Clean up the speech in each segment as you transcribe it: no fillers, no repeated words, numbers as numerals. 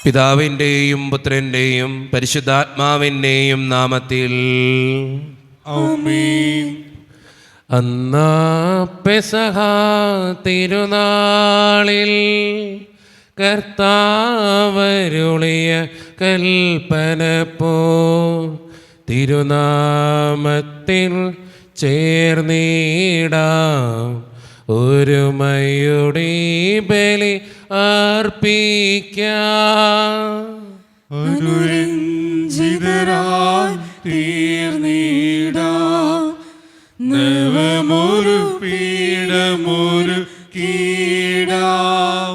പിതാവിൻ്റെയും പുത്രൻ്റെയും പരിശുദ്ധാത്മാവിൻ്റെയും നാമത്തിൽ ആമേൻ. അന്നാ പെസഹ തിരുനാളിൽ കർത്താവരുളിയ കൽപ്പന പോ തിരുനാമത്തിൽ ചേർന്നിടാം ഒരുമയുടെ ബലി അർപ്പിക്കാം. അനുരഞ്ജിതരായി തീർന്നിടാം നവമൊരു പീഠമൊരു കീടാം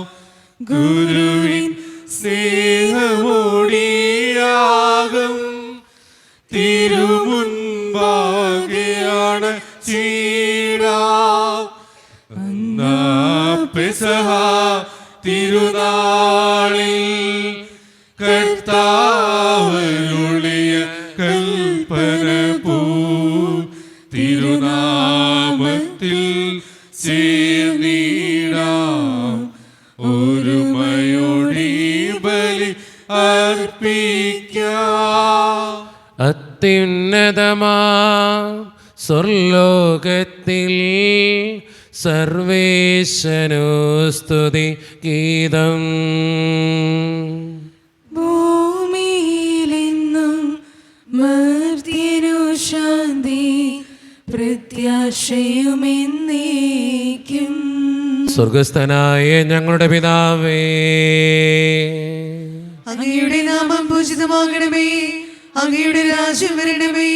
ഗുരുവിൻ സ്നേഹമോടിയാകും തിരുമുൻപാകെയാണ് ചീടാം. അന്നാ പെസഹ തിരുനാളിൽ കർത്താവരുളിയ കൽപ്പന പോ തിരുനാമത്തിൽ ചേർന്നിടാം ഒരുമയോടെ ബലി അർപ്പിക്കാം. അത്യുന്നതമാ സ്വർലോകത്തിൽ സർവേശനോ സ്തുതി ഗീതം. ഭൂമിയിലെന്നും മർത്യനു ശാന്തി പ്രത്യാശയുമെന്നേക്കും. സ്വർഗസ്ഥനായ ഞങ്ങളുടെ പിതാവേ, അങ്ങയുടെ നാമം പൂജിതമാകണമേ, അങ്ങയുടെ രാജ്യം വരണമേ,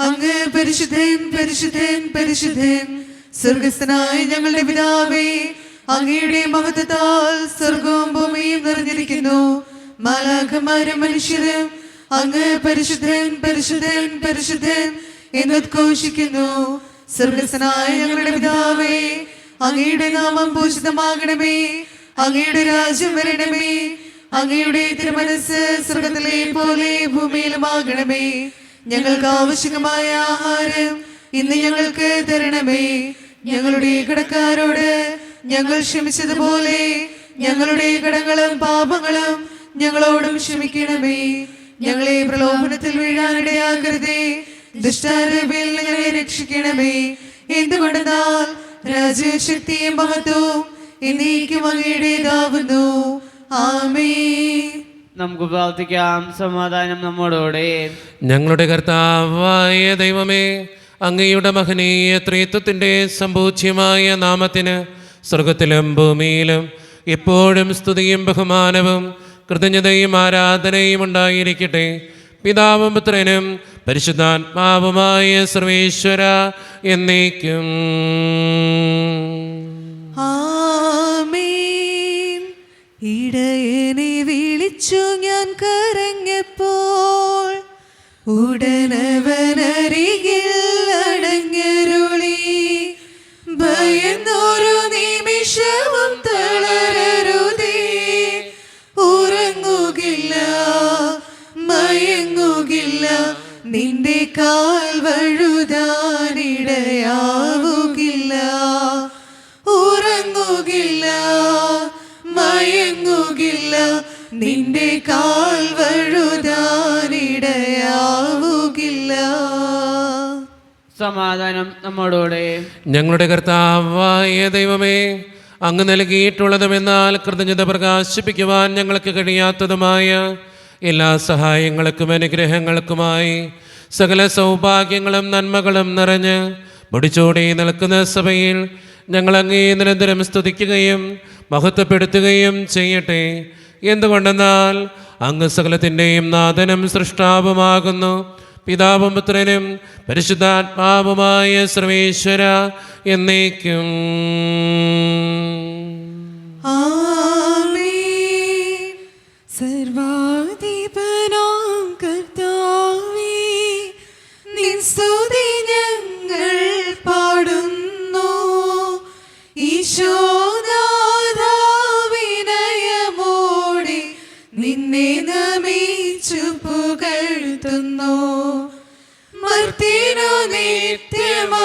അങ്ങ് പരിശുദ്ധൻ പരിശുദ്ധൻ പരിശുദ്ധൻ. സ്വർഗസ്ഥനായ ഞങ്ങളുടെ പിതാവേ, അങ്ങയുടെ മഹത്വത്താൽ സ്വർഗവും ഭൂമിയും നിറഞ്ഞിരിക്കുന്നു. മാലാഖമാരും മനുഷ്യരും അങ്ങ് പരിശുദ്ധൻ പരിശുദ്ധൻ പരിശുദ്ധൻ എന്നുദ്ഘോഷിക്കുന്നു. സ്വർഗസ്ഥനായ ഞങ്ങളുടെ പിതാവേ, അങ്ങയുടെ നാമം പൂജിതമാകണമേ, അങ്ങയുടെ രാജ്യം വരണമേ, അങ്ങയുടെ തിരുമനസ് സ്വർഗത്തിലെ പോലെ ഭൂമിയിലുമാകണമേ. ഞങ്ങൾക്ക് ആവശ്യമായ ആഹാരം ഇന്ന് ഞങ്ങൾക്ക് തരണമേ. ഞങ്ങളുടെ കടക്കാരോട് ഞങ്ങൾ ക്ഷമിച്ചതുപോലെ ഞങ്ങളുടെ കടങ്ങളും പാപങ്ങളും ഞങ്ങളോടും ക്ഷമിക്കണമേ. ഞങ്ങളെ പ്രലോഭനത്തിൽ വീഴാനിടയാകരുതേ, ദുഷ്ടാരൂപിയിൽ ഞങ്ങളെ രക്ഷിക്കണമേ. എന്തുകൊണ്ടെന്നാൽ രാജ്യവും ശക്തിയും മഹത്വവും എന്നേക്കും അങ്ങയുടേതാവുന്നു. ആമേൻ. നമുക്ക് പ്രാർത്ഥിക്കാം. സമാധാനം നമ്മോടുകൂടെ. ഞങ്ങളുടെ കർത്താവായ ദൈവമേ, അങ്ങയുടെ മഹനീയ ത്രിത്വത്തിൻ്റെ സമ്പൂജ്യമായ നാമത്തിന് സ്വർഗത്തിലും ഭൂമിയിലും എപ്പോഴും സ്തുതിയും ബഹുമാനവും കൃതജ്ഞതയും ആരാധനയും ഉണ്ടായിരിക്കട്ടെ. പിതാവും പുത്രനും പരിശുദ്ധാത്മാവുമായ സർവേശ്വര എന്നേക്കും. ആമേൻ. ഇടയനെ വിളിച്ചു ഞാൻ കരഞ്ഞപ്പോൾ ഉടനവനരികിൽ അടങ്ങരുളി. ഭയന്നൊരു നിമിഷവും തളരരുതേ, ഉറങ്ങുകില്ല മയങ്ങുകില്ല, നിന്റെ കാൽ വഴുതാനിടയാവുകില്ല. ഉറങ്ങുകില്ല മയങ്ങുകില്ല, നിന്റെ കാൽ വഴുതാനിടയാവുകില്ല. സമാധാനം നമ്മോടുകൂടെ. ഞങ്ങളുടെ കർത്താവായ ദൈവമേ, അങ്ങ് നൽകിയിട്ടുള്ളതുമെന്നാൽ കൃതജ്ഞത പ്രകാശിപ്പിക്കുവാൻ ഞങ്ങൾക്ക് കഴിയാത്തതുമായ എല്ലാ സഹായങ്ങൾക്കും അനുഗ്രഹങ്ങൾക്കുമായി സകല സൗഭാഗ്യങ്ങളും നന്മകളും നിറഞ്ഞ് മുടിച്ചോടി നിൽക്കുന്ന സഭയിൽ ഞങ്ങൾ അങ്ങേ നിരന്തരം സ്തുതിക്കുകയും മഹത്വപ്പെടുത്തുകയും ചെയ്യട്ടെ. എന്തുകൊണ്ടെന്നാൽ അങ്ങ് സകലത്തിൻ്റെയും നാഥനും സൃഷ്ടാവുമാകുന്നു. പിതാവും പുത്രനും പരിശുദ്ധാത്മാവുമായ സർവേശ്വര എന്നേക്കും. ആമേൻ. സർവാധിപനാം കർത്താവേ, നിൻ സ്തുതി ഞങ്ങൾ പാടുന്നു. ഈശോനാഥാ, വിനയമോടെ നിന്നെ നമിച്ചു പുകഴ്ത്തുന്നു. മർത്യനു നിത്യമഹോന്നതമാ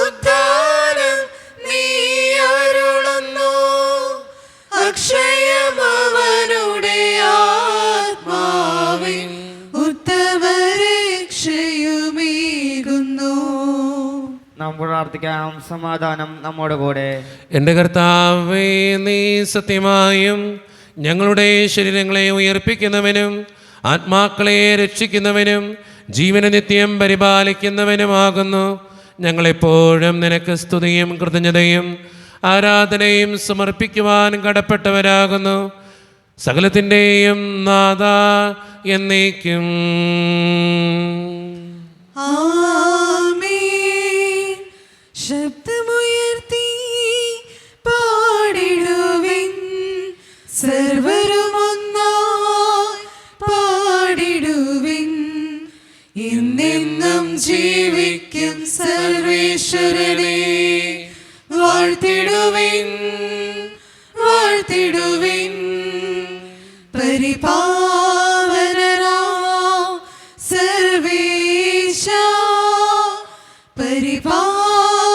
ഉദ്ധാനം നീ അരുളുന്നു. അക്ഷയ പ്രാർത്ഥിക്കാം. സമാധാനം നമ്മോട് കൂടെ. എൻ്റെ കർത്താവേ, നീ സത്യമായും ഞങ്ങളുടെ ശരീരങ്ങളെ ഉയർപ്പിക്കുന്നവനും ആത്മാക്കളെ രക്ഷിക്കുന്നവനും ജീവന നിത്യം പരിപാലിക്കുന്നവനുമാകുന്നു. ഞങ്ങളെപ്പോഴും നിനക്ക് സ്തുതിയും കൃതജ്ഞതയും ആരാധനയും സമർപ്പിക്കുവാൻ കടപ്പെട്ടവരാകുന്നു. സകലത്തിൻ്റെയും നാഥ എന്നേക്കും. ആമേൻ. ശബ്ദമുയർത്തി പാടിടുവിൻ, സർവരും ഒന്നായി പാടിടുവിൻ. എന്നെന്നും ജീവിക്കും സർവേശ്വരനെ വാഴ്ത്തിടുവിൻ, വാഴ്ത്തിടുവിൻ. പരിപാവനനാം സർവേശ, പരിപാവനനാം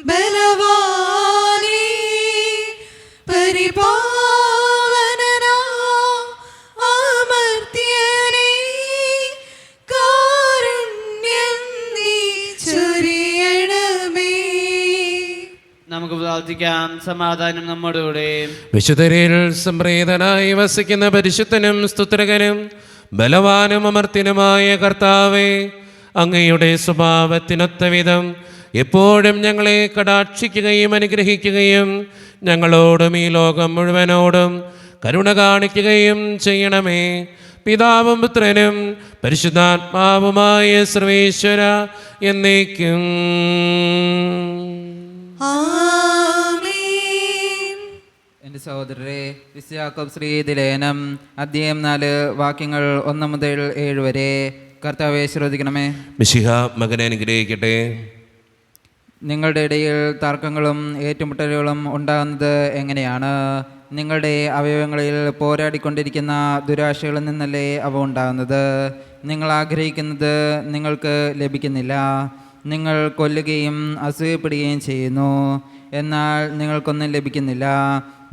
ബലവാനേ, പരിപാവനനാം അമർത്യനേ, കാരുണ്യം നീ ചൊരിയണമേ. നമുക്ക് പ്രാർത്ഥിക്കാം. സമാധാനം നമ്മോട് കൂടെ. വിശുദ്ധരിൽ സംപ്രീതനായി വസിക്കുന്ന പരിശുദ്ധനും സ്തുത്രകനും ബലവാനും അമർത്തിനുമായ കർത്താവേ, അങ്ങയുടെ സ്വഭാവത്തിനൊത്ത വിധം എപ്പോഴും ഞങ്ങളെ കടാക്ഷിക്കുകയും അനുഗ്രഹിക്കുകയും ഞങ്ങളോടും ഈ ലോകം മുഴുവനോടും കരുണ കാണിക്കുകയും ചെയ്യണമേ. പിതാവും പുത്രനും പരിശുദ്ധാത്മാവുമായ സർവേശ്വര എന്നേക്കും. ആമേൻ. എൻ്റെ സഹോദരരെ, വിശുദ്ധ യാക്കോബ് ശ്രീ ലേനം അധ്യായം 4 വാക്യങ്ങൾ 1 മുതൽ 7 വരെ. കർത്താവെ ശ്രദ്ധിക്കണമേ. മിശിഹ മകനെ അനുഗ്രഹിക്കട്ടെ. നിങ്ങളുടെ ഇടയിൽ തർക്കങ്ങളും ഏറ്റുമുട്ടലുകളും ഉണ്ടാകുന്നത് എങ്ങനെയാണ്? നിങ്ങളുടെ അവയവങ്ങളിൽ പോരാടിക്കൊണ്ടിരിക്കുന്ന ദുരാശകളിൽ നിന്നല്ലേ അവ ഉണ്ടാകുന്നത്? നിങ്ങൾ ആഗ്രഹിക്കുന്നത് നിങ്ങൾക്ക് ലഭിക്കുന്നില്ല. നിങ്ങൾ കൊല്ലുകയും അസൂയപ്പെടുകയും ചെയ്യുന്നു, എന്നാൽ നിങ്ങൾക്കൊന്നും ലഭിക്കുന്നില്ല.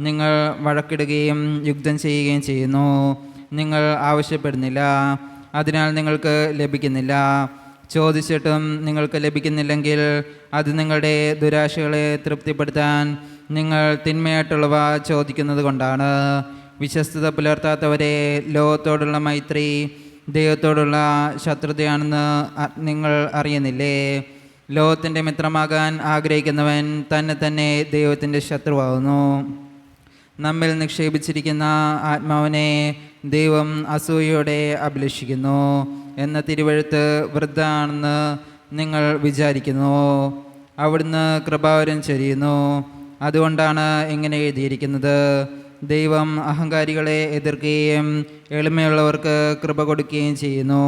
നിങ്ങൾ വഴക്കിടുകയും യുദ്ധം ചെയ്യുകയും ചെയ്യുന്നു, നിങ്ങൾ ആവശ്യപ്പെടുന്നില്ല, അതിനാൽ നിങ്ങൾക്ക് ലഭിക്കുന്നില്ല. ചോദിച്ചിട്ടും നിങ്ങൾക്ക് ലഭിക്കുന്നില്ലെങ്കിൽ അത് നിങ്ങളുടെ ദുരാശകളെ തൃപ്തിപ്പെടുത്താൻ നിങ്ങൾ തിന്മയായിട്ടുള്ളവ ചോദിക്കുന്നത് കൊണ്ടാണ്. വിശ്വസ്തത പുലർത്താത്തവരെ, ലോകത്തോടുള്ള മൈത്രി ദൈവത്തോടുള്ള ശത്രുതയാണെന്ന് നിങ്ങൾ അറിയുന്നില്ലേ? ലോകത്തിൻ്റെ മിത്രമാകാൻ ആഗ്രഹിക്കുന്നവൻ തന്നെ ദൈവത്തിൻ്റെ ശത്രുവാകുന്നു. നമ്മിൽ നിക്ഷേപിച്ചിരിക്കുന്ന ആത്മാവിനെ ദൈവം അസൂയയോടെ അഭിലഷിക്കുന്നു എന്ന തിരുവെഴുത്ത് വൃദ്ധമാണെന്ന് നിങ്ങൾ വിചാരിക്കുന്നു. അവിടുന്ന് കൃപാവരം ചൊരിയുന്നു. അതുകൊണ്ടാണ് ഇങ്ങനെ എഴുതിയിരിക്കുന്നത്: ദൈവം അഹങ്കാരികളെ എതിർക്കുകയും എളിമയുള്ളവർക്ക് കൃപ കൊടുക്കുകയും ചെയ്യുന്നു.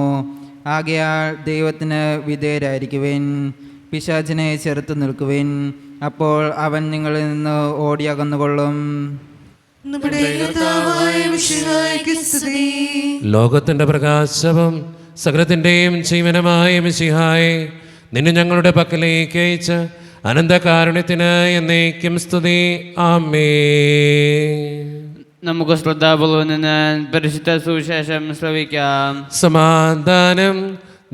ആകയാൽ ദൈവത്തിന് വിധേയരായിരിക്കുവിൻ, പിശാചിനെ ചെറുത്തു നിൽക്കുവിൻ, അപ്പോൾ അവൻ നിങ്ങളിൽ നിന്ന് ഓടിയകന്നുകൊള്ളും. നമ്മുടെ കർത്താവായ മിശിഹായ്ക്ക് സ്തുതി. ലോകത്തിൻ്റെ പ്രകാശവും സകലത്തിൻ്റെയും ജീവനമായ മിശിഹായെ, നിന്നെ ഞങ്ങളുടെ പക്കലേക്ക് അയച്ച് അനന്തകാരുണ്യത്തിന് എന്നേക്കും സ്തുതി. ആമേൻ. നമുക്ക് ശ്രദ്ധാപൂർവം നിന്ന് പരിശുദ്ധ സുവിശേഷം ശ്രവിക്കാം. സമാധാനം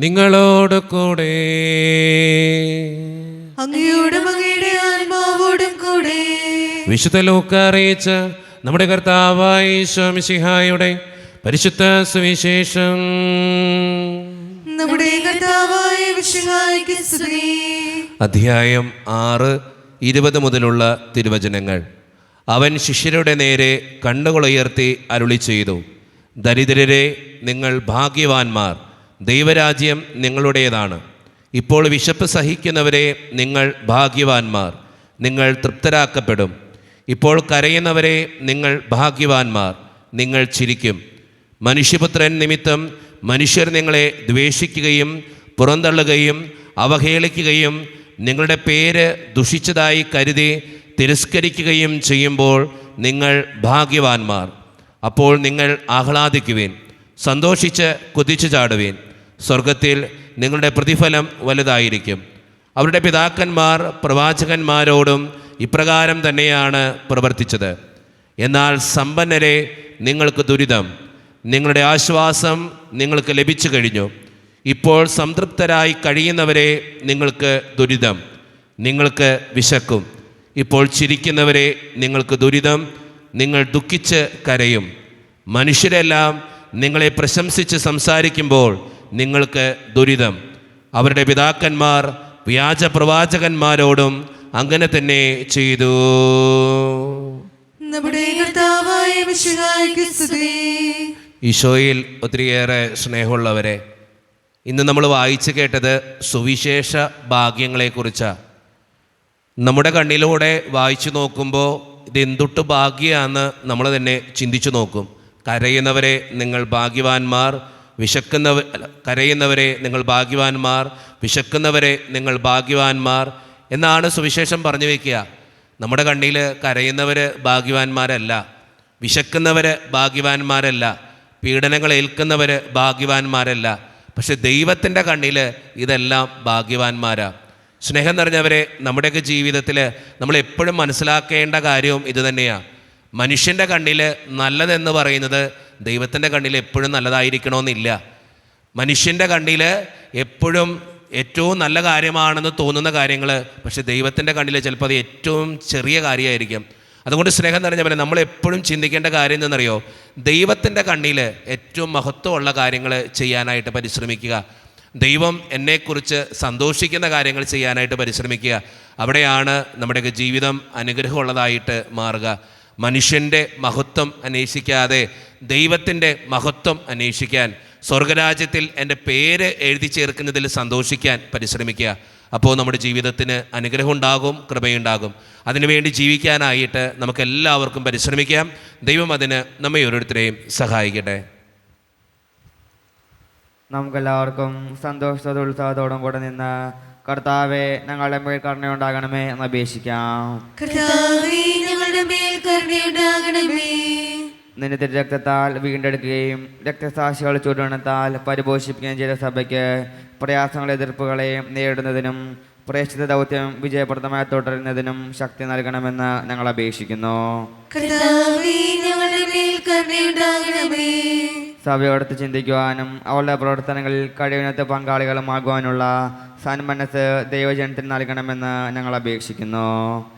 നിങ്ങളോട് കൂടെ. അങ്ങയോടും അങ്ങയുടെ ആത്മാവോടും കൂടെ. വിശുദ്ധ ലൂക്ക അറിയിച്ച നമ്മുടെ കർത്താവായ ഈശോ മിശിഹായുടെ പരിശുദ്ധ സുവിശേഷം. നമ്മുടെ കർത്താവായ മിശിഹായ്ക്ക് സ്തുതി. അധ്യായം 6, 20 മുതലുള്ള തിരുവചനങ്ങൾ. അവൻ ശിഷ്യരുടെ നേരെ കണ്ണുകളുയർത്തി അരുളി ചെയ്തു: ദരിദ്രരെ, നിങ്ങൾ ഭാഗ്യവാന്മാർ, ദൈവരാജ്യം നിങ്ങളുടേതാണ്. ഇപ്പോൾ വിശപ്പ് സഹിക്കുന്നവരെ, നിങ്ങൾ ഭാഗ്യവാന്മാർ, നിങ്ങൾ തൃപ്തരാക്കപ്പെടും. ഇപ്പോൾ കരയുന്നവരെ, നിങ്ങൾ ഭാഗ്യവാന്മാർ, നിങ്ങൾ ചിരിക്കും. മനുഷ്യപുത്രൻ നിമിത്തം മനുഷ്യർ നിങ്ങളെ ദ്വേഷിക്കുകയും പുറന്തള്ളുകയും അവഹേളിക്കുകയും നിങ്ങളുടെ പേര് ദുഷിച്ചതായി കരുതി തിരസ്കരിക്കുകയും ചെയ്യുമ്പോൾ നിങ്ങൾ ഭാഗ്യവാന്മാർ. അപ്പോൾ നിങ്ങൾ ആഹ്ലാദിക്കുവിൻ, സന്തോഷിച്ച് കുതിച്ചു ചാടുവിൻ. സ്വർഗത്തിൽ നിങ്ങളുടെ പ്രതിഫലം വലുതായിരിക്കും. അവരുടെ പിതാക്കന്മാർ പ്രവാചകന്മാരോടും ഇപ്രകാരം തന്നെയാണ് പ്രവർത്തിച്ചത്. എന്നാൽ സമ്പന്നരെ, നിങ്ങൾക്ക് ദുരിതം, നിങ്ങളുടെ ആശ്വാസം നിങ്ങൾക്ക് ലഭിച്ചു കഴിഞ്ഞു. ഇപ്പോൾ സംതൃപ്തരായി കഴിയുന്നവരെ നിങ്ങൾക്ക് ദുരിതം, നിങ്ങൾക്ക് വിശക്കും. ഇപ്പോൾ ചിരിക്കുന്നവരെ നിങ്ങൾക്ക് ദുരിതം, നിങ്ങൾ ദുഃഖിച്ച് കരയും. മനുഷ്യരെല്ലാം നിങ്ങളെ പ്രശംസിച്ച് സംസാരിക്കുമ്പോൾ നിങ്ങൾക്ക് ദുരിതം. അവരുടെ പിതാക്കന്മാർ വ്യാജ പ്രവാചകന്മാരോടും അങ്ങനെ തന്നെ ചെയ്തു. നമ്മുടെ കർത്താവായ മിശിഹായ്ക്ക് സ്തുതി. ഈശോയിൽ ഒത്തിരിയേറെ സ്നേഹമുള്ളവരെ, ഇന്ന് നമ്മൾ വായിച്ചു കേട്ടത് സുവിശേഷ ഭാഗ്യങ്ങളെക്കുറിച്ചാണ്. നമ്മുടെ കണ്ണിലൂടെ വായിച്ചു നോക്കുമ്പോൾ ഇതെന്തൊട്ട് ഭാഗ്യമാണെന്ന് നമ്മൾ തന്നെ ചിന്തിച്ചു നോക്കും. കരയുന്നവരെ നിങ്ങൾ ഭാഗ്യവാന്മാർ, കരയുന്നവരെ നിങ്ങൾ ഭാഗ്യവാന്മാർ, വിശക്കുന്നവരെ നിങ്ങൾ ഭാഗ്യവാന്മാർ എന്നാണ് സുവിശേഷം പറഞ്ഞു വയ്ക്കുക. നമ്മുടെ കണ്ണിൽ കരയുന്നവർ ഭാഗ്യവാന്മാരല്ല, വിശക്കുന്നവർ ഭാഗ്യവാന്മാരല്ല, പീഡനങ്ങൾ ഏൽക്കുന്നവർ ഭാഗ്യവാന്മാരല്ല. പക്ഷെ ദൈവത്തിൻ്റെ കണ്ണിൽ ഇതെല്ലാം ഭാഗ്യവാന്മാരാണ്. സ്നേഹം നിറഞ്ഞവരെ, നമ്മുടെയൊക്കെ ജീവിതത്തിൽ നമ്മൾ എപ്പോഴും മനസ്സിലാക്കേണ്ട കാര്യവും ഇതുതന്നെയാണ്. മനുഷ്യൻ്റെ കണ്ണിൽ നല്ലതെന്ന് പറയുന്നത് ദൈവത്തിൻ്റെ കണ്ണിൽ എപ്പോഴും നല്ലതായിരിക്കണമെന്നില്ല. മനുഷ്യൻ്റെ കണ്ണിൽ എപ്പോഴും ഏറ്റവും നല്ല കാര്യമാണെന്ന് തോന്നുന്ന കാര്യങ്ങൾ പക്ഷെ ദൈവത്തിൻ്റെ കണ്ണിൽ ചിലപ്പോൾ അത് ഏറ്റവും ചെറിയ കാര്യമായിരിക്കും. അതുകൊണ്ട് സ്നേഹം നിറഞ്ഞവരെ, നമ്മൾ എപ്പോഴും ചിന്തിക്കേണ്ട കാര്യം എന്തെന്നറിയോ? ദൈവത്തിൻ്റെ കണ്ണിൽ ഏറ്റവും മഹത്വമുള്ള കാര്യങ്ങൾ ചെയ്യാനായിട്ട് പരിശ്രമിക്കുക. ദൈവം എന്നെക്കുറിച്ച് സന്തോഷിക്കുന്ന കാര്യങ്ങൾ ചെയ്യാനായിട്ട് പരിശ്രമിക്കുക. അവിടെയാണ് നമ്മുടെയൊക്കെ ജീവിതം അനുഗ്രഹമുള്ളതായിട്ട് മാറുക. മനുഷ്യൻ്റെ മഹത്വം അന്വേഷിക്കാതെ ദൈവത്തിൻ്റെ മഹത്വം അന്വേഷിക്കാൻ, സ്വർഗരാജ്യത്തിൽ എൻ്റെ പേര് എഴുതി ചേർക്കുന്നതിൽ സന്തോഷിക്കാൻ പരിശ്രമിക്കുക. അപ്പോൾ നമ്മുടെ ജീവിതത്തിന് അനുഗ്രഹം ഉണ്ടാകും, കൃപയുണ്ടാകും. അതിനുവേണ്ടി ജീവിക്കാനായിട്ട് നമുക്കെല്ലാവർക്കും പരിശ്രമിക്കാം. ദൈവം അതിന് നമ്മെ ഓരോരുത്തരെയും സഹായിക്കട്ടെ. നമുക്കെല്ലാവർക്കും സന്തോഷത്തോടും ഉത്സാഹത്തോടും കൂടെ നിന്ന് കർത്താവെ ഞങ്ങളുടെ മേൽ കരുണയുണ്ടാകണമേ എന്ന് അപേക്ഷിക്കാം. കർത്താവേ, ഞങ്ങളുടെ മേൽ കരുണയുണ്ടാകണമേ. നിന്റെ രക്തത്താൽ വീണ്ടെടുക്കുകയും രക്തസാക്ഷികൾ ചൂടുവെണ്ണത്താൽ പരിപോഷിപ്പിക്കുകയും ചെയ്ത സഭയ്ക്ക് പ്രയാസങ്ങളെ എതിർപ്പുകളെയും നേരിടുന്നതിനും പ്രേക്ഷിത ദൗത്യം വിജയപ്രദമായി തുടരുന്നതിനും ശക്തി നൽകണമെന്ന് ഞങ്ങൾ അപേക്ഷിക്കുന്നു. കർത്താവേ, ഞങ്ങളുടെ മേൽ കരുണയുണ്ടാകണമേ. സഭയോടത്ത് ചിന്തിക്കുവാനും അവളുടെ പ്രവർത്തനങ്ങളിൽ കഴിവിനത്ത് പങ്കാളികളുമാകുവാനുള്ള സന്മനസ് ദൈവജനത്തിന് നൽകണമെന്ന് ഞങ്ങൾ അപേക്ഷിക്കുന്നു.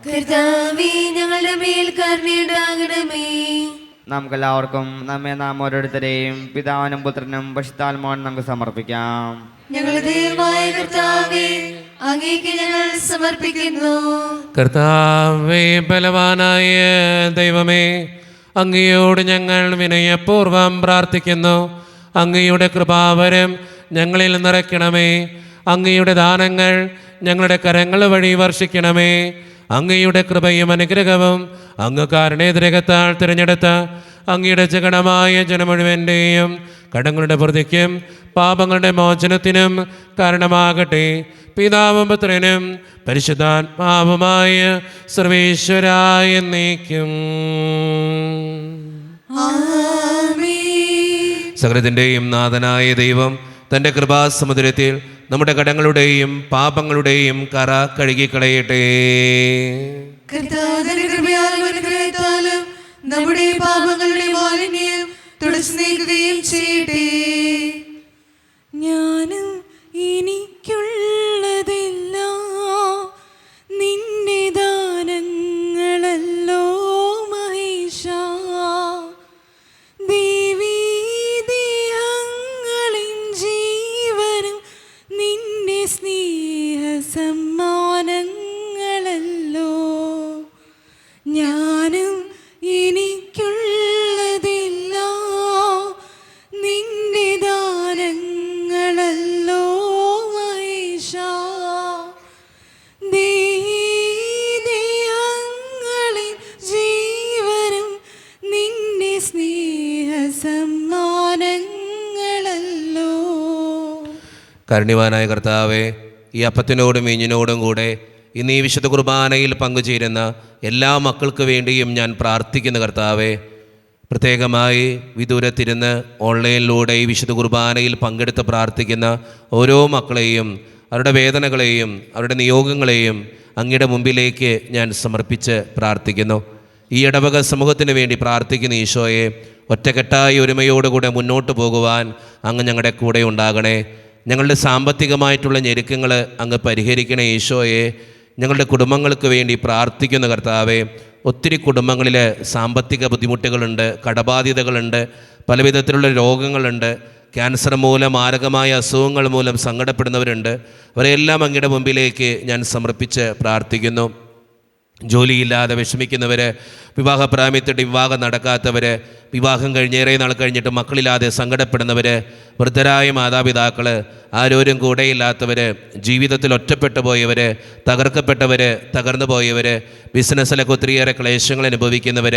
കർത്താവേ, ഞങ്ങളുടെ മേൽ കരുണയുണ്ടാകണമേ. നമുക്കെല്ലാവർക്കും നാം ഓരോരുത്തരെയും പിതാവിനും പുത്രനും പരിശുദ്ധാത്മാവിനും നമുക്ക് സമർപ്പിക്കാം. ഞങ്ങളുടെ ദൈവമായ കർത്താവേ, അങ്ങേക്ക് ഞങ്ങൾ സമർപ്പിക്കുന്നു. കർത്താവേ, ബലവാനായ ദൈവമേ, അങ്ങയോട് ഞങ്ങൾ വിനയപൂർവം പ്രാർത്ഥിക്കുന്നു. അങ്ങയുടെ കൃപാവരം ഞങ്ങളിൽ നിറയ്ക്കണമേ. അങ്ങയുടെ ദാനങ്ങൾ ഞങ്ങളുടെ കരങ്ങൾ വഴി വർഷിക്കണമേ. അങ്ങയുടെ കൃപയും അനുഗ്രഹവും അങ്ങ് കാരുണ്യതിരകത്താൽ തിരഞ്ഞെടുത്ത അങ്ങയുടെ ജഗണമായ ജനം മുഴുവൻ്റെയും കടങ്ങളുടെ പ്രതിക്കും പാപങ്ങളുടെ മോചനത്തിനും കാരണമാകട്ടെ. പിതാവും പുത്രനും പരിശുദ്ധാത്മാവുമായ സർവേശ്വരായ എന്നേക്കും. ആമേൻ. സകലത്തിൻ്റെയും നാഥനായ ദൈവം തൻ്റെ കൃപാസമുദ്രത്തിൽ നമ്മുടെ കടങ്ങളുടെയും പാപങ്ങളുടെയും കറ കഴുകിക്കളയട്ടെ. കർത്താവിന്റെ കൃപയാലും അനുഗ്രഹത്താലും നമ്മുടെ പാപങ്ങളുടെ മാലിന്യം തുടച്ചു നീക്കുകയും ചെയ്യട്ടെ. ഞാനും എനിക്കുള്ളതെല്ലാം നിന്റെ ദാനങ്ങളല്ലോ മഹേശ. ദേവീദേഹങ്ങളിൻ ജീവനും നിന്റെ സ്നേഹ സമ്മാനങ്ങളല്ലോ. ഞാനും എനിക്കുള്ളതെല്ലാം നിന്റെ ദാനങ്ങളല്ലോ മഹേശ. ദേഹങ്ങളിൽ ജീവനും നിന്റെ സ്നേഹ സമ്മാനങ്ങളല്ലോ. കാരുണ്യവാനായ കർത്താവേ, ഈ അപ്പത്തിനോടും വീഞ്ഞിനോടും കൂടെ ഇന്ന് ഈ വിശുദ്ധ കുർബാനയിൽ പങ്കുചേരുന്ന എല്ലാ മക്കൾക്ക് വേണ്ടിയും ഞാൻ പ്രാർത്ഥിക്കുന്നു. കർത്താവേ, പ്രത്യേകമായി വിദൂരത്തിരുന്ന് ഓൺലൈനിലൂടെ ഈ വിശുദ്ധ കുർബാനയിൽ പങ്കെടുത്ത് പ്രാർത്ഥിക്കുന്ന ഓരോ മക്കളെയും അവരുടെ വേദനകളെയും അവരുടെ നിയോഗങ്ങളെയും അങ്ങയുടെ മുമ്പിലേക്ക് ഞാൻ സമർപ്പിച്ച് പ്രാർത്ഥിക്കുന്നു. ഈ ഇടവക സമൂഹത്തിന് വേണ്ടി പ്രാർത്ഥിക്കുന്ന ഈശോയെ, ഒറ്റക്കെട്ടായി ഒരുമയോടുകൂടെ മുന്നോട്ട് പോകുവാൻ അങ്ങ് ഞങ്ങളുടെ കൂടെ ഉണ്ടാകണേ. ഞങ്ങളുടെ സാമ്പത്തികമായിട്ടുള്ള ഞെരുക്കങ്ങൾ അങ്ങ് പരിഹരിക്കണേ ഈശോയെ. ഞങ്ങളുടെ കുടുംബങ്ങൾക്ക് വേണ്ടി പ്രാർത്ഥിക്കുന്ന കർത്താവേ. ഒത്തിരി കുടുംബങ്ങളിൽ സാമ്പത്തിക ബുദ്ധിമുട്ടുകളുണ്ട്, കടബാധ്യതകളുണ്ട്, പല വിധത്തിലുള്ള രോഗങ്ങളുണ്ട്, ക്യാൻസർ മൂലം, മാരകമായ അസുഖങ്ങൾ മൂലം സങ്കടപ്പെടുന്നവരുണ്ട്. അവരെല്ലാം അങ്ങയുടെ മുമ്പിലേക്ക് ഞാൻ സമർപ്പിച്ച് പ്രാർത്ഥിക്കുന്നു. ജോലിയില്ലാതെ വിഷമിക്കുന്നവർ, വിവാഹപ്രായമെത്തിയിട്ട് വിവാഹം നടക്കാത്തവർ, വിവാഹം കഴിഞ്ഞേറെ നാൾ കഴിഞ്ഞിട്ട് മക്കളില്ലാതെ സങ്കടപ്പെടുന്നവർ, വൃദ്ധരായ മാതാപിതാക്കൾ, ആരോരും കൂടെയില്ലാത്തവർ, ജീവിതത്തിൽ ഒറ്റപ്പെട്ടു പോയവർ, തകർക്കപ്പെട്ടവർ, തകർന്നു പോയവർ, ബിസിനസ്സിലൊക്കെ ഒത്തിരിയേറെ ക്ലേശങ്ങൾ അനുഭവിക്കുന്നവർ,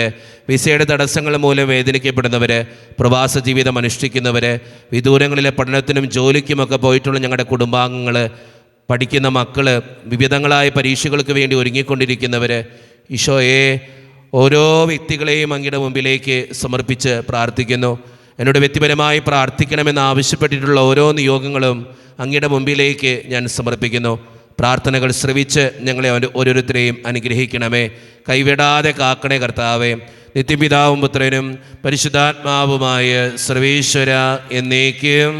വിസയുടെ തടസ്സങ്ങൾ മൂലം വേദനിക്കപ്പെടുന്നവർ, പ്രവാസ ജീവിതം അനുഷ്ഠിക്കുന്നവർ, വിദൂരങ്ങളിലെ പഠനത്തിനും ജോലിക്കുമൊക്കെ പോയിട്ടുള്ള ഞങ്ങളുടെ കുടുംബാംഗങ്ങൾ, പഠിക്കുന്ന മക്കൾ, വിവിധങ്ങളായ പരീക്ഷകൾക്ക് വേണ്ടി ഒരുങ്ങിക്കൊണ്ടിരിക്കുന്നവർ, ഈശോയെ ഓരോ വ്യക്തികളെയും അങ്ങയുടെ മുമ്പിലേക്ക് സമർപ്പിച്ച് പ്രാർത്ഥിക്കുന്നു. എന്നോട് വ്യക്തിപരമായി പ്രാർത്ഥിക്കണമെന്ന് ആവശ്യപ്പെട്ടിട്ടുള്ള ഓരോ നിയോഗങ്ങളും അങ്ങയുടെ മുമ്പിലേക്ക് ഞാൻ സമർപ്പിക്കുന്നു. പ്രാർത്ഥനകൾ ശ്രവിച്ച് ഞങ്ങളെ ഓരോരുത്തരെയും അനുഗ്രഹിക്കണമേ. കൈവിടാതെ കാക്കണേ കർത്താവേ. നിത്യപിതാവും പുത്രനും പരിശുദ്ധാത്മാവുമായ സർവേശ്വര എന്നേക്കും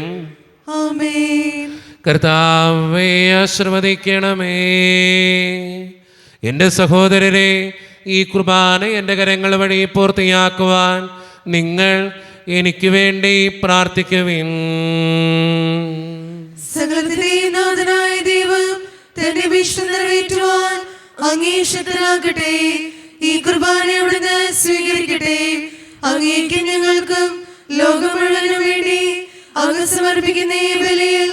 ആമേൻ. കർത്താവേ ആശീർവദിക്കണമേ. എൻ്റെ സഹോദരരെ, ഈ കുർബാന എൻ്റെ കരങ്ങൾ വഴി പൂർത്തിയാക്കുവാൻ നിങ്ങൾ എനിക്ക് വേണ്ടി പ്രാർത്ഥിക്കുവിൻ. സകലത്തിന്റെയും നാഥനായ ദൈവം തന്റെ വിഷ്ണു നിറവേറ്റുവാൻ അങ്ങേ ശക്തനാകട്ടെ. ഈ കുർബാന അവിടുന്ന് സ്വീകരിക്കട്ടെ. അങ്ങേക്ക് ഞങ്ങൾക്കും ലോകം മുഴുവനും വേണ്ടി അങ്ങ് സമർപ്പിക്കുന്ന ഈ ബലിയിൽ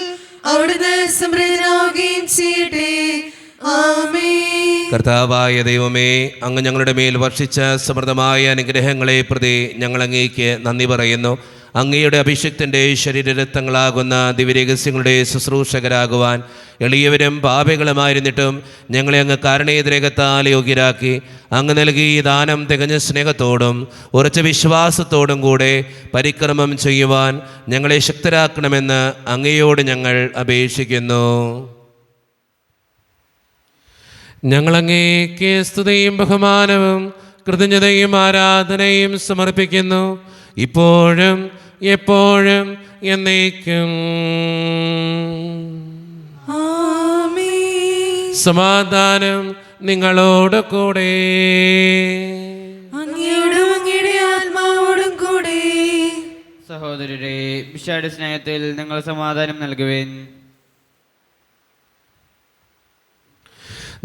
അവിടുന്ന് സംപ്രീതനാവുകയും ചെയ്യട്ടെ. ആമേൻ. കർത്താവായ ദൈവമേ, അങ്ങ് ഞങ്ങളുടെ മേൽ വർഷിച്ച സമൃദ്ധമായ അനുഗ്രഹങ്ങളെ പ്രതി ഞങ്ങൾ അങ്ങേക്ക് നന്ദി പറയുന്നു. അങ്ങയുടെ അഭിഷിക്തൻ്റെ ശരീരരക്തങ്ങളാകുന്ന ദിവ്യരഹസ്യങ്ങളുടെ ശുശ്രൂഷകരാകുവാൻ എളിയവരും പാപികളുമായിരുന്നിട്ടും ഞങ്ങളെ അങ്ങ് കാരണേതരകത്താൽ യോഗ്യരാക്കി അങ്ങ് നൽകി ഈ ദാനം തികഞ്ഞ സ്നേഹത്തോടും ഉറച്ച വിശ്വാസത്തോടും കൂടെ പരിക്രമം ചെയ്യുവാൻ ഞങ്ങളെ ശക്തരാക്കണമെന്ന് അങ്ങയോട് ഞങ്ങൾ അപേക്ഷിക്കുന്നു. ഞങ്ങളങ്ങേക്ക് സ്തുതിയും ബഹുമാനവും കൃതജ്ഞതയും ആരാധനയും സമർപ്പിക്കുന്നു, ഇപ്പോഴും എപ്പോഴും എന്നേക്കും. ആമേൻ. സമാധാനം നിങ്ങളോട് കൂടെ. അങ്ങയോടും അങ്ങയുടെ ആത്മാവോടും കൂടെ. സഹോദരരെ, വിശാല സ്നേഹത്തിൽ നിങ്ങൾ സമാധാനം നൽകുവിൻ.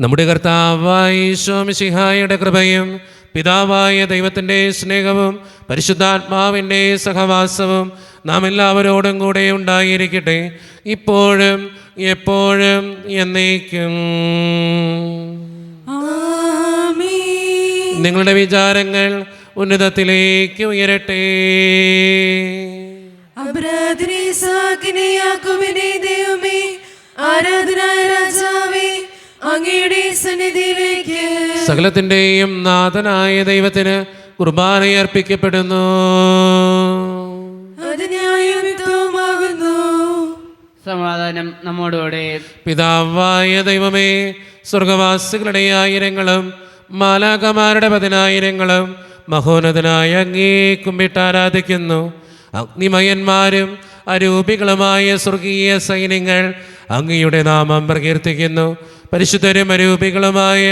നമ്മുടെ കർത്താവായ ഈശോ മിശിഹായുടെ കൃപയും പിതാവായ ദൈവത്തിൻ്റെ സ്നേഹവും പരിശുദ്ധാത്മാവിൻ്റെ സഹവാസവും നാം എല്ലാവരോടും കൂടെ ഉണ്ടായിരിക്കട്ടെ, ഇപ്പോഴും എപ്പോഴും എന്നേക്കും. ആമേൻ. നിങ്ങളുടെ വിചാരങ്ങൾ ഉന്നതത്തിലേക്ക് ഉയരട്ടെ. അബ്രാദിനെ സാക്കിനെ യാക്കോബിനെ ദൈവമേ, ആരാധനായ രാജാവേ, അങ്ങയുടെ സന്നിധിയിലേക്ക് സകലത്തിൻ്റെയും നാഥനായ ദൈവത്തിന് കുർബാന അർപ്പിക്കപ്പെടുന്നു. അത് ന്യായയുക്തവുമാകുന്നു. സമാധാനം നമ്മോടുകൂടെ. പിതാവായ ദൈവമേ, സ്വർഗവാസികളുടെ ആയിരങ്ങളും മാലാഖമാരുടെ 10,000 മഹോന്നതനായ അങ്ങേ കുമ്പിട്ട് ആരാധിക്കുന്നു. അഗ്നിമയന്മാരും അരൂപികളുമായ സ്വർഗീയ സൈന്യങ്ങൾ അങ്ങയുടെ നാമം പ്രകീർത്തിക്കുന്നു. പരിശുദ്ധരും അരൂപികളുമായ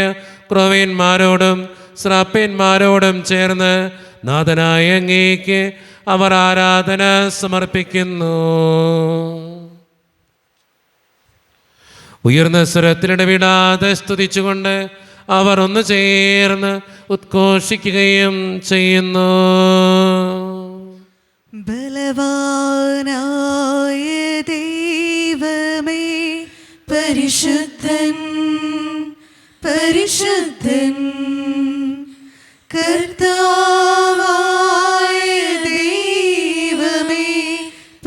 ക്രോവേന്മാരോടും ശ്രാപ്പേന്മാരോടും ചേർന്ന് നാഥനായ അങ്ങേക്ക് അവർ ആരാധന സമർപ്പിക്കുന്നു. ഉയർന്ന സ്വരത്തിലിടവിടാതെ സ്തുതിച്ചുകൊണ്ട് അവർ ഒന്ന് ചേർന്ന് ഉദ്ഘോഷിക്കുകയും ചെയ്യുന്നു. ബലവാനായ ദൈവമേ, പരിശുദ്ധൻ പരിശുദ്ധൻ, കർത്താവായ ദൈവമേ,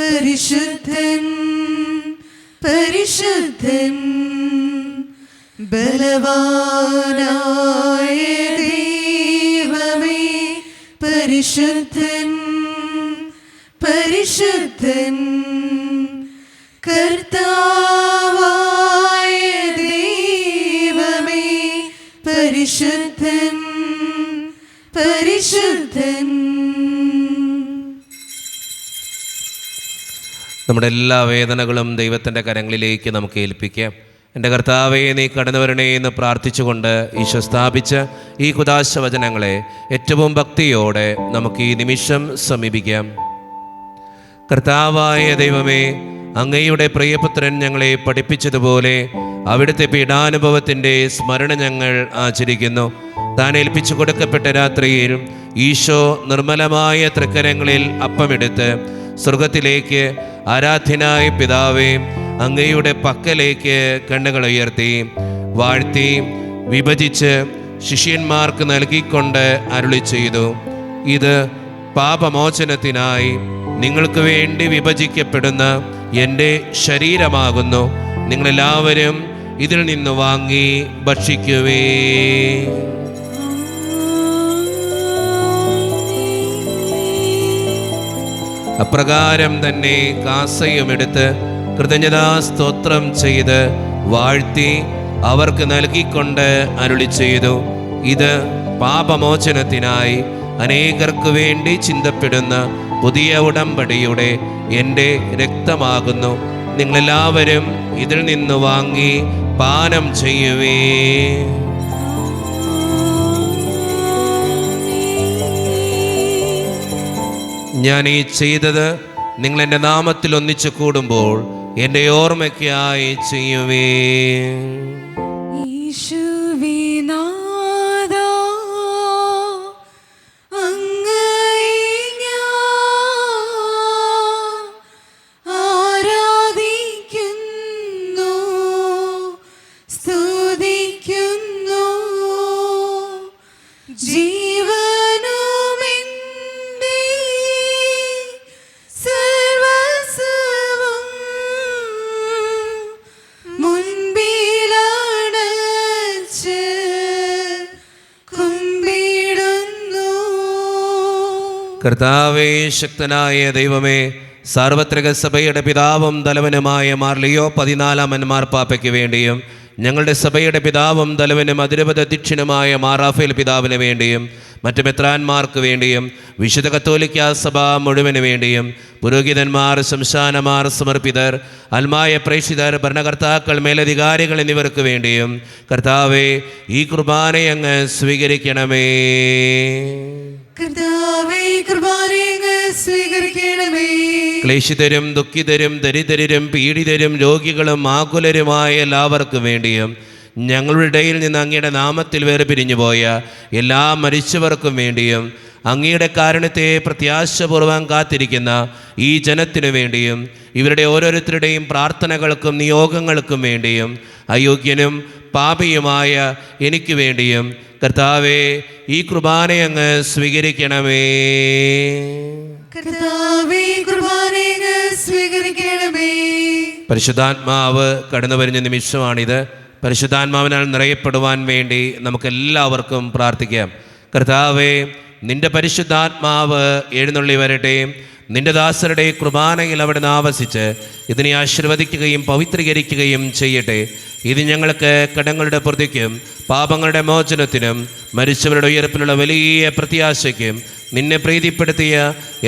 പരിശുദ്ധൻ പരിശുദ്ധൻ, ബലവാനായ ദൈവമേ, പരിശുദ്ധൻ പരിശുദ്ധൻ, കർത്താവായ ദൈവമേ, പരിശുദ്ധൻ പരിശുദ്ധൻ. നമ്മുടെ എല്ലാ വേദനകളും ദൈവത്തിൻ്റെ കരങ്ങളിലേക്ക് നമുക്ക് ഏൽപ്പിക്കാം. എൻ്റെ കർത്താവേ, നീ കടന്നു വരണേ എന്ന് പ്രാർത്ഥിച്ചുകൊണ്ട് ഈശോ സ്ഥാപിച്ച ഈ കുദാശ വചനങ്ങളെ ഏറ്റവും ഭക്തിയോടെ നമുക്ക് ഈ നിമിഷം സമീപിക്കാം. കർത്താവായ ദൈവമേ, അങ്ങയുടെ പ്രിയപുത്രൻ ഞങ്ങളെ പഠിപ്പിച്ചതുപോലെ അവിടുത്തെ പീഡാനുഭവത്തിൻ്റെ സ്മരണ ഞങ്ങൾ ആചരിക്കുന്നു. താൻ ഏൽപ്പിച്ചു കൊടുക്കപ്പെട്ട രാത്രിയിൽ ഈശോ നിർമ്മലമായ തൃക്കരങ്ങളിൽ അപ്പമെടുത്ത് സ്വർഗത്തിലേക്ക് ആരാധ്യനായ പിതാവേ അങ്ങയുടെ പക്കലേക്ക് കണ്ണുകൾ ഉയർത്തി വാഴ്ത്തി വിഭജിച്ച് ശിഷ്യന്മാർക്ക് നൽകിക്കൊണ്ട് അരുളി ചെയ്തു, ഇത് പാപമോചനത്തിനായി നിങ്ങൾക്ക് വേണ്ടി വിഭജിക്കപ്പെടുന്ന എൻ്റെ ശരീരമാകുന്നു. നിങ്ങളെല്ലാവരും ഇതിൽ നിന്ന് വാങ്ങി ഭക്ഷിക്കുവേ. അപ്രകാരം തന്നെ കാസയുമെടുത്ത് കൃതജ്ഞതാ സ്തോത്രം ചെയ്ത് വാഴ്ത്തി അവർക്ക് നൽകിക്കൊണ്ട് അരുളി ചെയ്തു, ഇത് പാപമോചനത്തിനായി അനേകർക്ക് വേണ്ടി ചിന്തപ്പെടുന്ന പുതിയ ഉടമ്പടിയുടെ എൻ്റെ രക്തമാകുന്നു. നിങ്ങളെല്ലാവരും ഇതിൽ നിന്ന് വാങ്ങി പാനം ചെയ്യുവേ. ഞാൻ ഈ ചെയ്തത് നിങ്ങൾ എൻ്റെ നാമത്തിൽ ഒന്നിച്ചു കൂടുമ്പോൾ എൻ്റെ ഓർമ്മയ്ക്കായി ചെയ്യുവേ. യേശുവേ നാഥാ, അങ്ങയെ ഞാൻ ആരാധിക്കുന്നു, സ്തുതിക്കുന്നു. ജീവനുമെൻ്റെ സർവ്വസ്വവും മുൻപിലണച്ച് കുമ്പിടുന്നു. കർത്താവേ, ശക്തനായ ദൈവമേ, സാർവത്രിക സഭയുടെ പിതാവും തലവനുമായ മാർ ലിയോ 14 മാർപ്പാപ്പയ്ക്ക് വേണ്ടിയും ഞങ്ങളുടെ സഭയുടെ പിതാവും തലവനും അതിരൂപത അധ്യക്ഷനുമായ മാർ റാഫേൽ പിതാവിന് വേണ്ടിയും മറ്റ് മെത്രാന്മാർക്ക് വേണ്ടിയും വിശുദ്ധ കത്തോലിക്ക സഭ മുഴുവന് വേണ്ടിയും പുരോഹിതന്മാർ, ശംശാനമാർ, സമർപ്പിതർ, അൽമായ പ്രേക്ഷിതർ, ഭരണകർത്താക്കൾ, മേലധികാരികൾ എന്നിവർക്ക് വേണ്ടിയും കർത്താവേ, ഈ കുർബാനയങ്ങ് സ്വീകരിക്കണമേ. കർത്താവേ, കുർബാനയങ്ങ് സ്വീകരിക്കണമേ. ക്ലേശിതരും ദുഃഖിതരും ദരിദ്രരും പീഡിതരും രോഗികളും ആകുലരുമായ എല്ലാവർക്കും വേണ്ടിയും ഞങ്ങളുടെ ഇടയിൽ നിന്ന് അങ്ങയുടെ നാമത്തിൽ വേർപിരിഞ്ഞു പോയ എല്ലാ മരിച്ചവർക്കും വേണ്ടിയും അങ്ങയുടെ കാരുണ്യത്തെ പ്രത്യാശപൂർവ്വം കാത്തിരിക്കുന്ന ഈ ജനത്തിനു വേണ്ടിയും ഇവരുടെ ഓരോരുത്തരുടെയും പ്രാർത്ഥനകൾക്കും നിയോഗങ്ങൾക്കും വേണ്ടിയും അയോഗ്യനും പാപിയുമായ എനിക്ക് വേണ്ടിയും കർത്താവേ, ഈ കുർബാനയങ്ങ് സ്വീകരിക്കണമേ. കർത്താവേ, കുർബാനയങ്ങ് സ്വീകരിക്കണമേ. പരിശുദ്ധാത്മാവ് കടന്നു വരുന്ന നിമിഷമാണിത്. പരിശുദ്ധാത്മാവിനാൽ നിറയപ്പെടുവാൻ വേണ്ടി നമുക്കെല്ലാവർക്കും പ്രാർത്ഥിക്കാം. കർത്താവേ, നിന്റെ പരിശുദ്ധാത്മാവ് എഴുന്നള്ളി വരട്ടെ. നിന്റെ ദാസരുടെ കുർബാനയിൽ അവിടുന്ന് ആവസിച്ച് ഇതിനെ ആശീർവദിക്കുകയും പവിത്രീകരിക്കുകയും ചെയ്യട്ടെ. ഇത് ഞങ്ങൾക്ക് കടങ്ങളുടെ പ്രതിക്കും പാപങ്ങളുടെ മോചനത്തിനും മരിച്ചവരുടെ ഉയർപ്പിലുള്ള വലിയ പ്രത്യാശയ്ക്കും നിന്നെ പ്രീതിപ്പെടുത്തിയ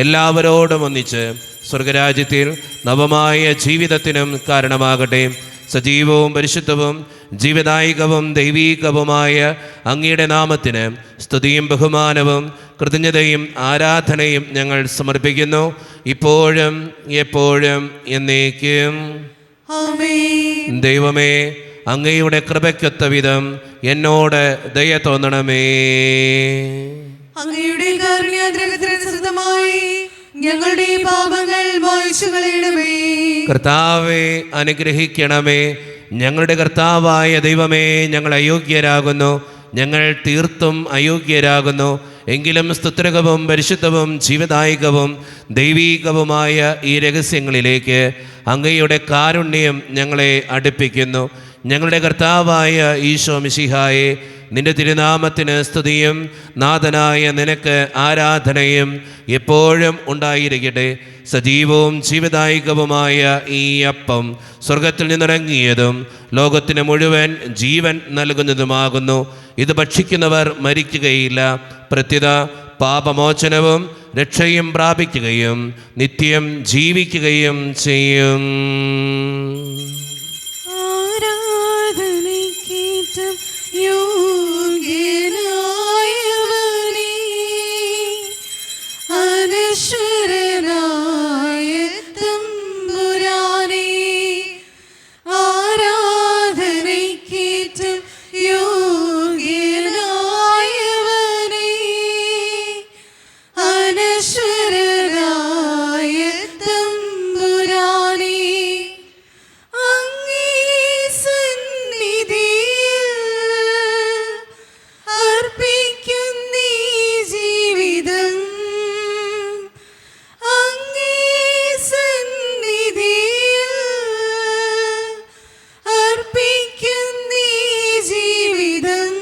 എല്ലാവരോടും ഒന്നിച്ച് സ്വർഗരാജ്യത്തിൽ നവമായ ജീവിതത്തിനും കാരണമാകട്ടെ. സജീവവും പരിശുദ്ധവും ജീവദായികവും ദൈവീകവുമായ അങ്ങയുടെ നാമത്തിന് സ്തുതിയും ബഹുമാനവും കൃതജ്ഞതയും ആരാധനയും ഞങ്ങൾ സമർപ്പിക്കുന്നു, ഇപ്പോഴും എപ്പോഴും എന്നേക്കും. ആമേൻ. ദൈവമേ, അങ്ങയുടെ കൃപയ്ക്കൊത്ത വിധം എന്നോട് ദയ തോന്നണമേ. അങ്ങയുടെ കാരുണ്യാദ്രകത്തിനനുസൃതമായി ഞങ്ങളുടെ പാപങ്ങൾ മായ്ച്ചു കളയണമേ. കർത്താവെ, അനുഗ്രഹിക്കണമേ. ഞങ്ങളുടെ കർത്താവായ ദൈവമേ, ഞങ്ങൾ അയോഗ്യരാകുന്നു, ഞങ്ങൾ തീർത്തും അയോഗ്യരാകുന്നു. എങ്കിലും സ്തുത്രകവും പരിശുദ്ധവും ജീവദായകവും ദൈവീകവുമായ ഈ രഹസ്യങ്ങളിലേക്ക് അങ്ങയുടെ കാരുണ്യം ഞങ്ങളെ അടുപ്പിക്കുന്നു. ഞങ്ങളുടെ കർത്താവായ ഈശോ മിശിഹായെ, നിന്റെ തിരുനാമത്തിന് സ്തുതിയും നാഥനായ നിനക്ക് ആരാധനയും എപ്പോഴും ഉണ്ടായിരിക്കട്ടെ. സജീവവും ജീവദായകവുമായ ഈ അപ്പം സ്വർഗത്തിൽ നിന്നിറങ്ങിയതും ലോകത്തിന് മുഴുവൻ ജീവൻ നൽകുന്നതുമാകുന്നു. ഇത് ഭക്ഷിക്കുന്നവർ മരിക്കുകയില്ല, പ്രത്യുത പാപമോചനവും രക്ഷയും പ്രാപിക്കുകയും നിത്യം ജീവിക്കുകയും ചെയ്യും. ആരാധനയ്ക്കേറ്റം യോഗ്യനായവനേ, അനശ്വരനായ തമ്പുരാനേ, ആരാധനയ്ക്കേറ്റം യോഗ്യനായവനേ, അനശ്വരനായ തമ്പുരാനേ, അങ്ങേ സന്നിധിയിൽ അർപ്പിക്കുന്നീ ജീവിതം, അങ്ങേ സന്നിധിയിൽ അർപ്പിക്കുന്നീ ജീവിതം,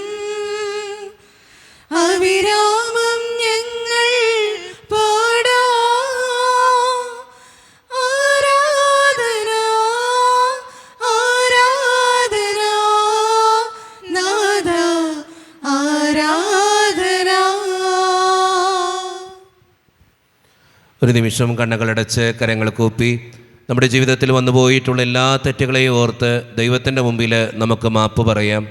അവിരാമം ഞങ്ങൾ പാടാം. ആരാധന ആരാധന നാഥ ആരാധന. ഒരു നിമിഷം കണ്ണുകളടച്ച് കരങ്ങൾ കൂപ്പി നമ്മുടെ ജീവിതത്തിൽ വന്നുപോയിട്ടുള്ള എല്ലാ തെറ്റുകളെയും ഓർത്ത് ദൈവത്തിൻ്റെ മുമ്പിൽ നമുക്ക് മാപ്പ് പറയാം.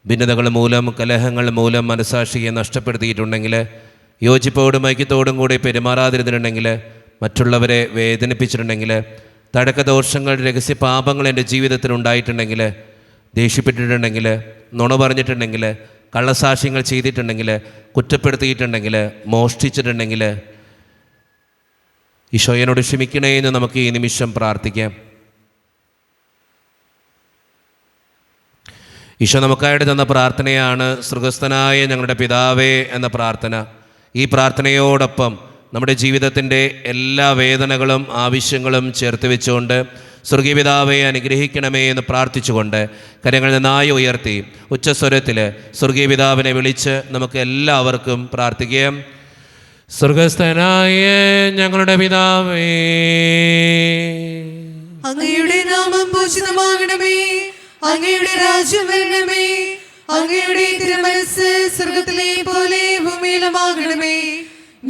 ഭിന്നതകൾ മൂലം, കലഹങ്ങൾ മൂലം മനസാക്ഷിയെ നഷ്ടപ്പെടുത്തിയിട്ടുണ്ടെങ്കിൽ, യോജിപ്പോടും ഐക്യത്തോടും കൂടി പെരുമാറാതിരുന്നിട്ടുണ്ടെങ്കിൽ, മറ്റുള്ളവരെ വേദനിപ്പിച്ചിട്ടുണ്ടെങ്കിൽ, തടക്കദോഷങ്ങൾ, രഹസ്യ പാപങ്ങൾ എൻ്റെ ജീവിതത്തിൽ ഉണ്ടായിട്ടുണ്ടെങ്കിൽ, ദേഷ്യപ്പെട്ടിട്ടുണ്ടെങ്കിൽ, നുണ പറഞ്ഞിട്ടുണ്ടെങ്കിൽ, കള്ളസാക്ഷ്യങ്ങൾ ചെയ്തിട്ടുണ്ടെങ്കിൽ, കുറ്റപ്പെടുത്തിയിട്ടുണ്ടെങ്കിൽ, മോഷ്ടിച്ചിട്ടുണ്ടെങ്കിൽ, ഈശോയോട് ക്ഷമിക്കണേ എന്ന് നമുക്ക് ഈ നിമിഷം പ്രാർത്ഥിക്കാം. ഈശോ നമുക്കായിട്ട് തന്ന പ്രാർത്ഥനയാണ് സ്വർഗ്ഗസ്ഥനായ ഞങ്ങളുടെ പിതാവേ എന്ന പ്രാർത്ഥന. ഈ പ്രാർത്ഥനയോടൊപ്പം നമ്മുടെ ജീവിതത്തിൻ്റെ എല്ലാ വേദനകളും ആവശ്യങ്ങളും ചേർത്ത് വെച്ചുകൊണ്ട് സ്വർഗീയ പിതാവേ അനുഗ്രഹിക്കണമേ എന്ന് പ്രാർത്ഥിച്ചുകൊണ്ട് കരങ്ങൾ നന്നായി ഉയർത്തി ഉച്ചസ്വരത്തിൽ സ്വർഗീയ പിതാവിനെ വിളിച്ച് നമുക്ക് എല്ലാവർക്കും പ്രാർത്ഥിക്കാം. സ്വർഗസ്ഥനായ ഞങ്ങളുടെ പിതാവേ, അങ്ങയുടെ നാമം പൂജിതമാകണമേ, അങ്ങയുടെ രാജ്യം വരണമേ, അങ്ങയുടെ തിരുമനസ്സ് സ്വർഗത്തിലെ പോലെ ഭൂമിയിലുമാകണമേ.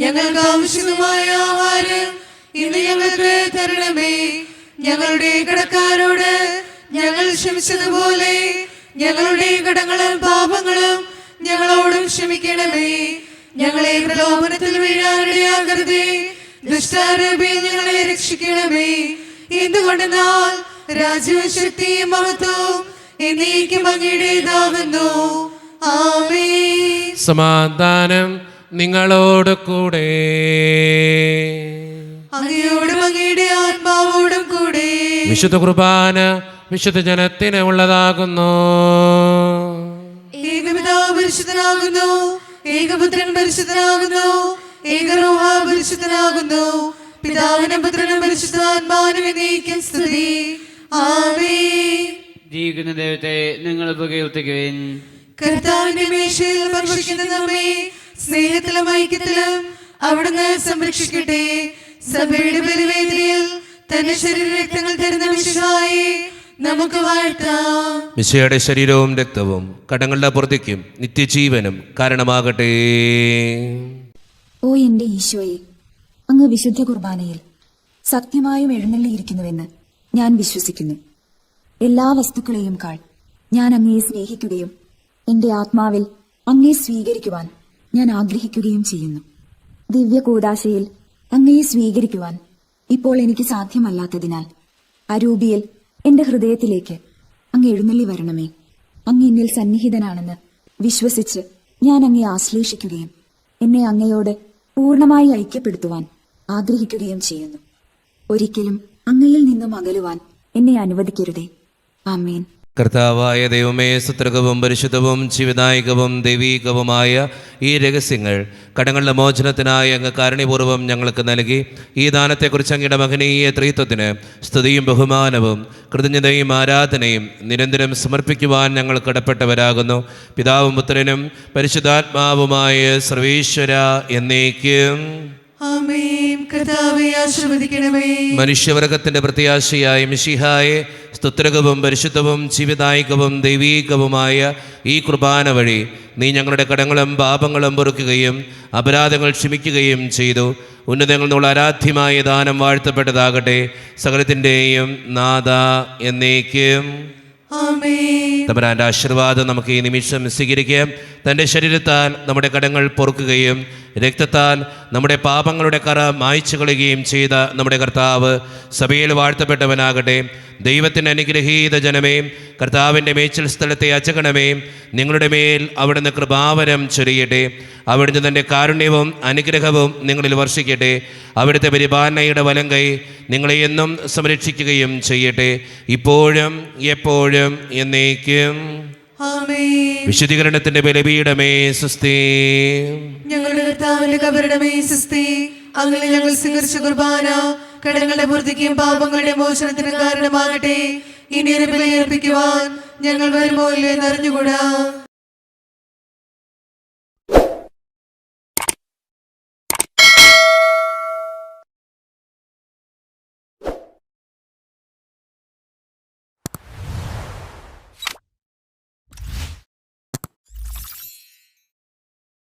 ഞങ്ങൾക്ക് ആവശ്യമായ ആഹാരം ഇന്ന് ഞങ്ങൾക്ക് തരണമേ. ഞങ്ങളുടെ കടക്കാരോട് ഞങ്ങൾ ക്ഷമിച്ചതുപോലെ ഞങ്ങളുടെ കടങ്ങളും പാപങ്ങളും ഞങ്ങളോടും ക്ഷമിക്കണമേ. ഞങ്ങളെ പ്രലോഭനത്തിൽ വീഴാനിടയാകരുതേ, ദുഷ്ടാരൂപിയിൽ ഞങ്ങളെ രക്ഷിക്കണമേ. എന്തുകൊണ്ടെന്നാൽ രാജ്യവും ശക്തിയും മഹത്വവും എന്നേക്കും അങ്ങയുടേതാകുന്നു. ആമേൻ. സമാധാനം നിങ്ങളോട് കൂടെ. അങ്ങയോടും അങ്ങയുടെ ആത്മാവോടും കൂടെ. വിശുദ്ധ കുർബാന വിശുദ്ധ ജനത്തിന് ഉള്ളതാകുന്നു. ഏകപിതാവ് പരിശുദ്ധനാകുന്നു, ഏകപുത്രൻ പരിശുദ്ധനാകുന്നു, ഏകരൂഹ പരിശുദ്ധനാകുന്നു. പിതാവിനും പുത്രനും പരിശുദ്ധാത്മാവിനും എന്നേക്കും സ്തുതി. ആമേൻ. ജീവിക്കുന്ന ദൈവത്തെ നിങ്ങൾ പുകഴ്ത്തുകയും കർത്താവിന്റെ മേശയിൽ ഭക്ഷിക്കുന്ന നമ്മെ സ്നേഹത്തിലും ഐക്യത്തിലും അവിടുന്ന് സംരക്ഷിക്കട്ടെ. സഭയുടെ പരിവേദനയിൽ തന്റെ ശരീരരക്തങ്ങൾ തരുന്ന മിശിഹായെ നമുക്ക് വാഴ്ത്താം. മിശിഹായുടെ ശരീരവും രക്തവും കടങ്ങളുടെ പുറത്തേക്കും നിത്യജീവനും കാരണമാകട്ടെ. ഓ എന്റെ ഈശോയെ, അങ്ങ് വിശുദ്ധ കുർബാനയിൽ സത്യമായും എഴുന്നള്ളിയിരിക്കുന്നുവെന്ന് ഞാൻ വിശ്വസിക്കുന്നു. എല്ലാ വസ്തുക്കളെയും കാൾ ഞാൻ അങ്ങയെ സ്നേഹിക്കുകയും എന്റെ ആത്മാവിൽ അങ്ങയെ സ്വീകരിക്കുവാൻ ഞാൻ ആഗ്രഹിക്കുകയും ചെയ്യുന്നു. ദിവ്യ കൂദാശയിൽ അങ്ങയെ സ്വീകരിക്കുവാൻ ഇപ്പോൾ എനിക്ക് സാധ്യമല്ലാത്തതിനാൽ അരൂപിയിൽ എന്റെ ഹൃദയത്തിലേക്ക് അങ്ങ് എഴുന്നള്ളി വരണമേ. അങ്ങ് എന്നിൽ സന്നിഹിതനാണെന്ന് വിശ്വസിച്ച് ഞാൻ അങ്ങയെ ആശ്ലേഷിക്കുകയും എന്നെ അങ്ങയോട് പൂർണ്ണമായി ഐക്യപ്പെടുത്തുവാൻ ആഗ്രഹിക്കുകയും ചെയ്യുന്നു. ഒരിക്കലും അങ്ങയിൽ നിന്നും അകലുവാൻ എന്നെ അനുവദിക്കരുതേ. ആമേൻ. കർത്താവായ ദൈവമേ, സുത്രകവും പരിശുദ്ധവും ജീവദായകവും ദൈവീകവുമായ ഈ രഹസ്യങ്ങൾ കടങ്ങളുടെ മോചനത്തിനായി അങ്ങ് കാരുണ്യപൂർവ്വം ഞങ്ങൾക്ക് നൽകി. ഈ ദാനത്തെക്കുറിച്ച് അങ്ങയുടെ മഹനീയ ത്രിത്വത്തിന് സ്തുതിയും ബഹുമാനവും കൃതജ്ഞതയും ആരാധനയും നിരന്തരം സമർപ്പിക്കുവാൻ ഞങ്ങൾ കടപ്പെട്ടവരാകുന്നു. പിതാവും പുത്രനും പരിശുദ്ധാത്മാവുമായ സർവീശ്വര എന്നേക്കും ആമേൻ. കർത്താവേ ആശീർവദിക്കണമേ. മനുഷ്യവർഗത്തിന്റെ പ്രത്യാശയായ മിശിഹായെ സ്തുത്രകവും പരിശുദ്ധവും ജീവിതായികവും ദൈവീകവുമായ ഈ കുർബാന വഴി നീ ഞങ്ങളുടെ കടങ്ങളും പാപങ്ങളും പൊറുക്കുകയും അപരാധങ്ങൾ ക്ഷമിക്കുകയും ചെയ്തു. ഉന്നതങ്ങളിൽ നിന്നുള്ള ആരാധ്യമായ ദാനം വാഴ്ത്തപ്പെട്ടതാകട്ടെ. സകലത്തിൻ്റെയും നാഥ എന്നേക്കും. ആമേൻ. തമ്പുരാന്റെ ആശീർവാദം നമുക്ക് ഈ നിമിഷം സ്വീകരിക്കാം. തൻ്റെ ശരീരത്താൽ നമ്മുടെ കടങ്ങൾ പൊറുക്കുകയും രക്തത്താൽ നമ്മുടെ പാപങ്ങളുടെ കറ മായ്ച്ചു കളയുകയും ചെയ്ത നമ്മുടെ കർത്താവ് സഭയിൽ വാഴ്ത്തപ്പെട്ടവനാകട്ടെ. ദൈവത്തിൻ്റെ അനുഗ്രഹീത ജനമേ, കർത്താവിൻ്റെ മേച്ചിൽ സ്ഥലത്തെ അച്ചകണമേ, നിങ്ങളുടെ മേൽ അവിടുന്ന് കൃപാവരം ചൊരിയട്ടെ. അവിടുന്ന് തൻ്റെ കാരുണ്യവും അനുഗ്രഹവും നിങ്ങളിൽ വർഷിക്കട്ടെ. അവിടുത്തെ പരിപാലനയുടെ വലം കൈ നിങ്ങളെ എന്നും സംരക്ഷിക്കുകയും ചെയ്യട്ടെ, ഇപ്പോഴും എപ്പോഴും എന്നേക്കും. ആമേൻ. വിശുദ്ധീകരണത്തിന്റെ ബലിപീഠമേ സ്വസ്തി. ഞങ്ങളുടെ കർത്താവിന്റെ കബറിടമേ സ്വസ്തി. അങ്ങനെ ഞങ്ങൾ സ്വീകരിച്ച കുർബാന കടങ്ങളുടെ പൂർത്തിക്കും പാപങ്ങളുടെ മോചനത്തിനും കാരണമാകട്ടെ. ഇനി ഒരു ബലി അർപ്പിക്കുവാൻ ഞങ്ങൾ വരുമോ ഇല്ലെന്ന് അറിഞ്ഞുകൂടാ.